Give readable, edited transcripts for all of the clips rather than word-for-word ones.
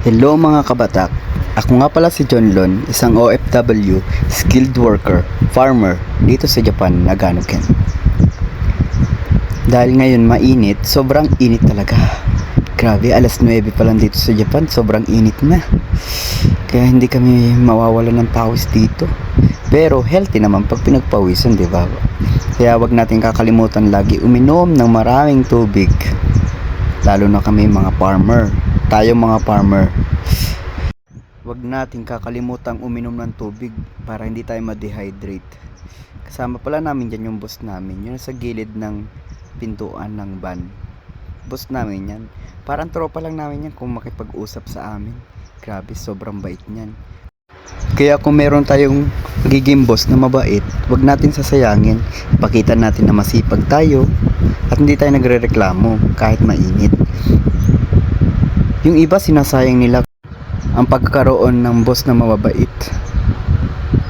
Hello mga kabatak, ako nga pala si John Lon, isang OFW, skilled worker, farmer dito sa Japan, Nagano Ken. Dahil ngayon mainit, sobrang init talaga. Grabe, alas 9 pa lang dito sa Japan, sobrang init na. Kaya hindi kami mawawala ng pawis dito. Pero healthy naman pag pinagpawisan, di ba? Kaya wag natin kakalimutan lagi uminom ng maraming tubig. Lalo na kami mga farmer. Tayo mga farmer, wag natin kakalimutan uminom ng tubig para hindi tayo ma-dehydrate. Kasama pala namin dyan yung boss namin, yun sa gilid ng pintuan ng van. Boss namin yan, parang tropa lang namin yan kung makipag-usap sa amin. Grabe, sobrang bait niyan. Kaya kung meron tayong magiging boss na mabait, wag natin sasayangin. Ipakita natin na masipag tayo at hindi tayo nagrereklamo kahit mainit. Yung iba sinasayang nila ang pagkakaroon ng boss na mababait.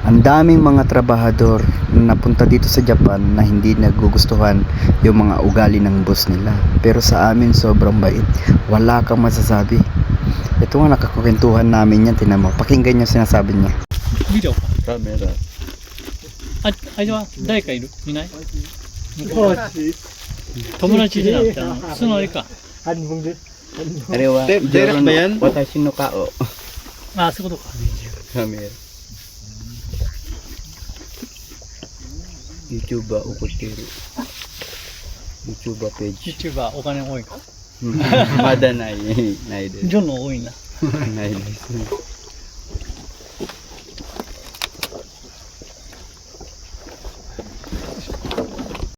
Ang daming mga trabahador na napunta dito sa Japan na hindi nagugustuhan yung mga ugali ng boss nila. Pero sa amin sobrang bait. Wala kang masasabi. Ito nga nakakukwentuhan namin yan, tinan mo. Pakinggan yung sinasabi niya. Videoか Camera. あれは誰かいるいない友達じゃなくて普通のあれか Arewa, Direct ba yan? Watashi no kao. あそういうことか Camera. YouTube Ukotero. YouTube page. YouTuber お金多いか Mada nai. Nai ジョンの多いな Nai.